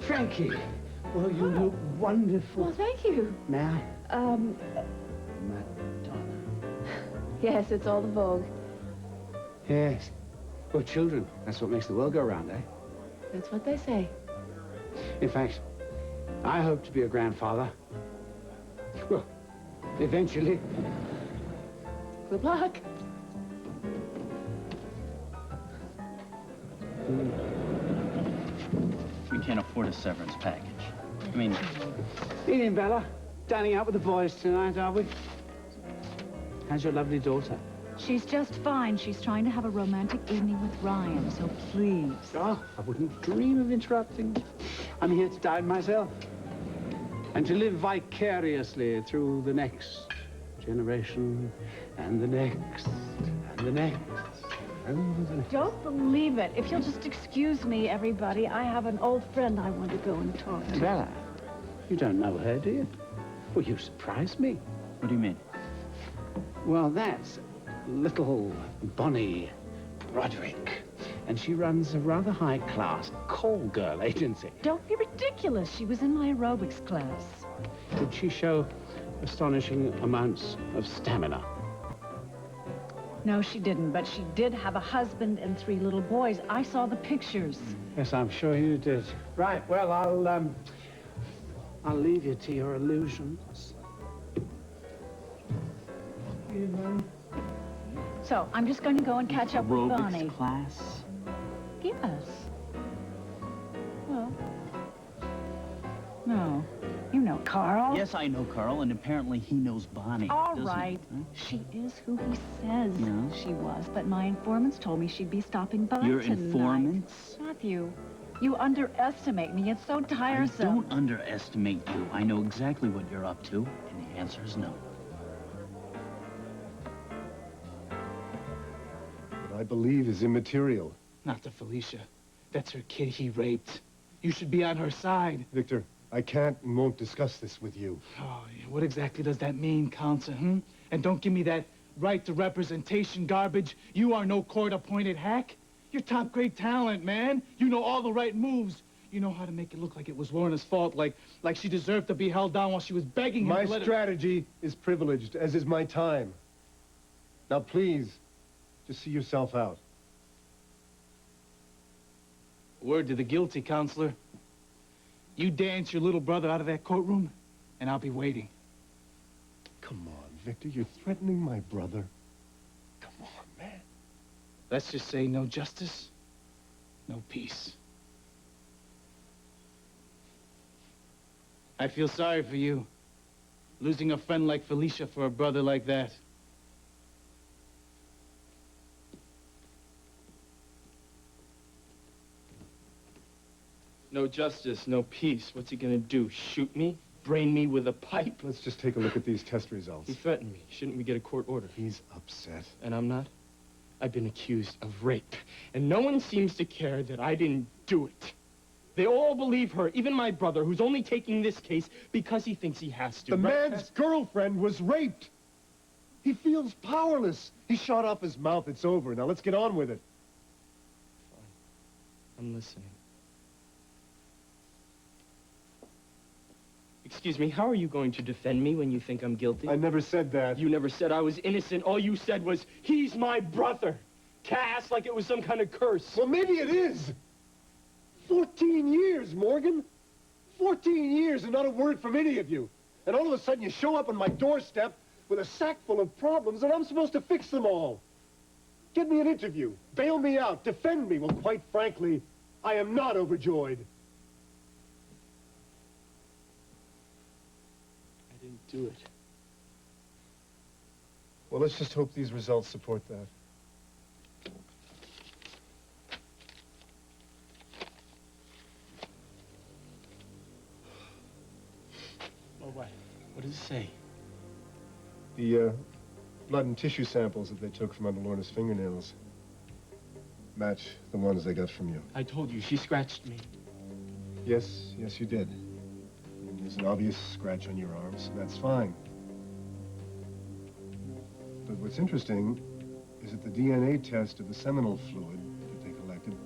Frankie! Well, you look wonderful. Well, thank you. May I? Madonna. Yes, it's all the vogue. Yes. Well, children, that's what makes the world go round, eh? That's what they say. In fact, I hope to be a grandfather. Well, eventually. Good luck. We can't afford a severance package. I mean... Evening, Bella. Dining out with the boys tonight, are we? How's your lovely daughter? She's just fine. She's trying to have a romantic evening with Ryan, so please. Oh, I wouldn't dream of interrupting. I'm here to dine myself. And to live vicariously through the next generation, and the next, and the next, and the next. Don't believe it. If you'll just excuse me, everybody, I have an old friend I want to go and talk to. Bella, you don't know her, do you? Well, you surprised me. What do you mean? Well, that's little Bonnie Broderick. And she runs a rather high-class call girl agency. Don't be ridiculous. She was in my aerobics class. Did she show astonishing amounts of stamina? No, she didn't, but she did have a husband and 3 little boys. I saw the pictures. Yes, I'm sure you did. Right, well, I'll leave you to your illusions. So, I'm just going to go and catch up with Bonnie. Aerobics class? Yes. Well, no. You know Carl. Yes, I know Carl, and apparently he knows Bonnie. All doesn't right. he? Huh? She is who he says she was, but my informants told me she'd be stopping by Your tonight. informants? Matthew, you underestimate me. It's so tiresome. I don't underestimate you. I know exactly what you're up to, and the answer is no. What I believe is immaterial. Not to Felicia. That's her kid he raped. You should be on her side. Victor, I can't and won't discuss this with you. Oh, yeah. What exactly does that mean, Counselor, And don't give me that right to representation garbage. You are no court-appointed hack. You're top-grade talent, man. You know all the right moves. You know how to make it look like it was Lorna's fault, like she deserved to be held down while she was begging him My to let strategy is privileged, as is my time. Now, please, just see yourself out. Word to the guilty, Counselor. You dance your little brother out of that courtroom, and I'll be waiting. Come on, Victor, you're threatening my brother. Come on, man. Let's just say no justice, no peace. I feel sorry for you, losing a friend like Felicia for a brother like that. No justice, no peace. What's he gonna do? Shoot me? Brain me with a pipe? Let's just take a look at these test results. He threatened me. Shouldn't we get a court order? He's upset. And I'm not? I've been accused of rape. And no one seems to care that I didn't do it. They all believe her, even my brother, who's only taking this case because he thinks he has to. The man's girlfriend was raped. He feels powerless. He shot off his mouth. It's over. Now let's get on with it. Fine. I'm listening. Excuse me, how are you going to defend me when you think I'm guilty? I never said that. You never said I was innocent. All you said was, he's my brother. Cass, like it was some kind of curse. Well, maybe it is. 14 years, Morgan. 14 years and not a word from any of you. And all of a sudden you show up on my doorstep with a sack full of problems and I'm supposed to fix them all. Get me an interview. Bail me out. Defend me. Well, quite frankly, I am not overjoyed. I didn't do it. Well, let's just hope these results support that. Oh, what? What does it say? The blood and tissue samples that they took from under Lorna's fingernails match the ones they got from you. I told you, she scratched me. Yes, yes, you did. And there's an obvious scratch on your arms, and that's fine. But what's interesting is that the DNA test of the seminal fluid that they collected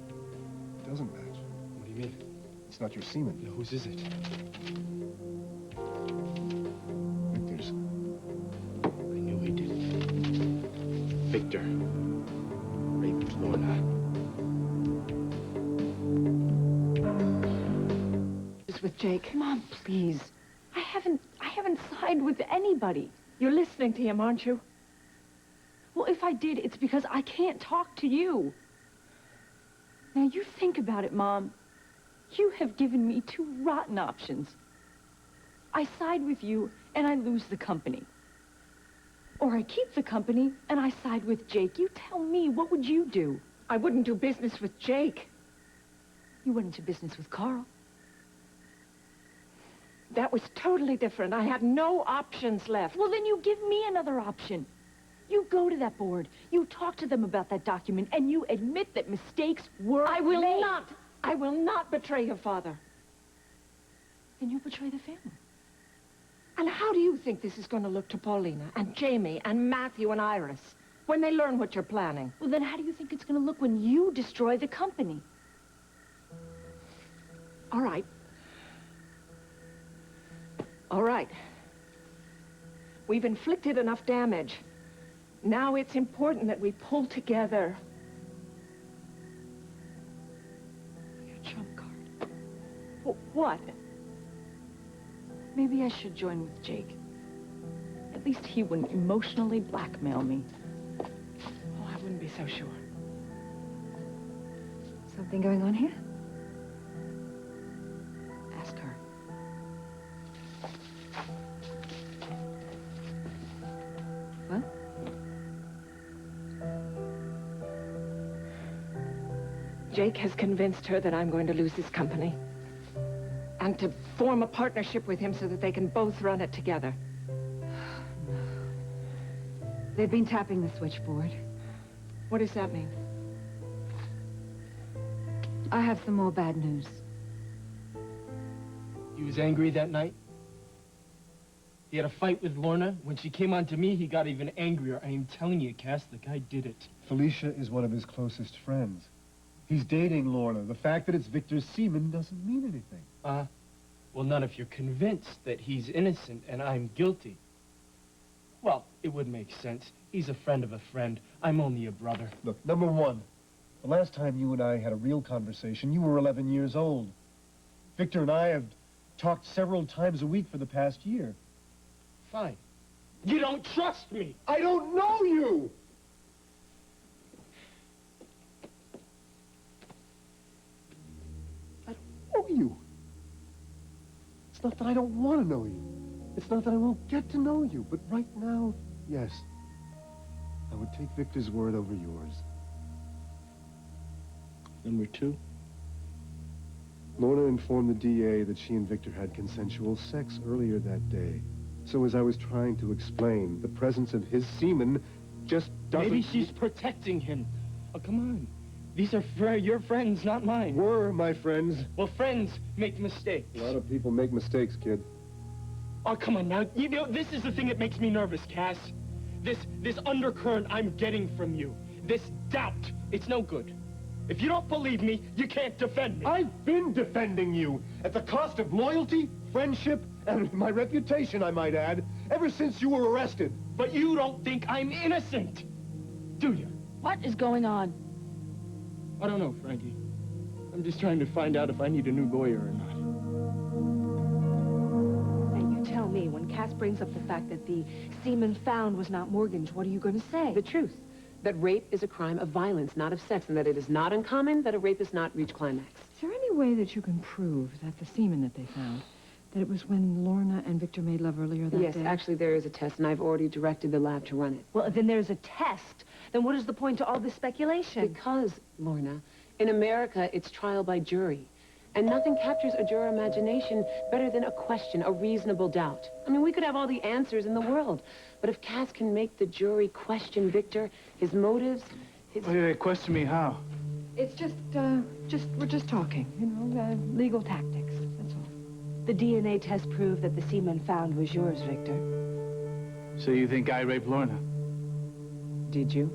doesn't match. What do you mean? It's not your semen. Now, whose is it? Victor's. I knew he did it. Victor raped Lorna. Just with Jake. Mom, please. I haven't sided with anybody. You're listening to him, aren't you? Well, if I did, it's because I can't talk to you. Now, you think about it, Mom. You have given me two rotten options. I side with you, and I lose the company. Or I keep the company, and I side with Jake. You tell me, what would you do? I wouldn't do business with Jake. You went into business with Carl. That was totally different. I had no options left. Well, then you give me another option. You go to that board, you talk to them about that document, and you admit that mistakes were made. I will not betray your father. Then you betray the family. And how do you think this is going to look to Paulina and Jamie and Matthew and Iris when they learn what you're planning? Well, then how do you think it's going to look when you destroy the company? All right. All right. We've inflicted enough damage. Now it's important that we pull together. Your trump card. What? Maybe I should join with Jake. At least he wouldn't emotionally blackmail me. Oh, I wouldn't be so sure. Something going on here? Ask her. What? Jake has convinced her that I'm going to lose his company. And to form a partnership with him so that they can both run it together. They've been tapping the switchboard. What does that mean? I have some more bad news. He was angry that night. He had a fight with Lorna. When she came on to me, he got even angrier. I am telling you, Cass, the guy did it. Felicia is one of his closest friends. He's dating Lorna. The fact that it's Victor's semen doesn't mean anything. Well, none if you're convinced that he's innocent and I'm guilty. Well, it would make sense. He's a friend of a friend. I'm only a brother. Look, number one, the last time you and I had a real conversation, you were 11 years old. Victor and I have talked several times a week for the past year. Fine. You don't trust me! I don't know you! I don't know you. It's not that I don't want to know you. It's not that I won't get to know you. But right now, yes. I would take Victor's word over yours. Number two? Lorna informed the DA that she and Victor had consensual sex earlier that day. So as I was trying to explain, the presence of his semen just doesn't... Maybe she's protecting him. Oh, come on. These are your friends, not mine. Were my friends. Well, friends make mistakes. A lot of people make mistakes, kid. Oh, come on now. You know, this is the thing that makes me nervous, Cass. This undercurrent I'm getting from you. This doubt. It's no good. If you don't believe me, you can't defend me. I've been defending you at the cost of loyalty, friendship, and my reputation, I might add, ever since you were arrested. But you don't think I'm innocent, do you? What is going on? I don't know, Frankie. I'm just trying to find out if I need a new lawyer or not. And you tell me, when Cass brings up the fact that the semen found was not Morgan's, what are you going to say? The truth. That rape is a crime of violence, not of sex, and that it is not uncommon that a rapist not reach climax. Is there any way that you can prove that the semen that they found, that it was when Lorna and Victor made love earlier that Yes, day? actually, there is a test, and I've already directed the lab to run it. Well, then there's a test. Then what is the point to all this speculation? Because, Lorna, in America, it's trial by jury. And nothing captures a juror imagination better than a question, a reasonable doubt. I mean, we could have all the answers in the world, but if Cass can make the jury question Victor, his motives, his... Wait, question me how? It's we're just talking, you know, legal tactics, that's all. The DNA test proved that the semen found was yours, Victor. So you think I raped Lorna? Did you?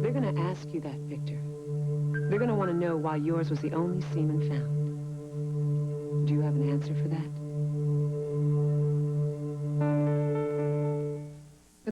They're gonna ask you that, Victor. They're going to want to know why yours was the only semen found.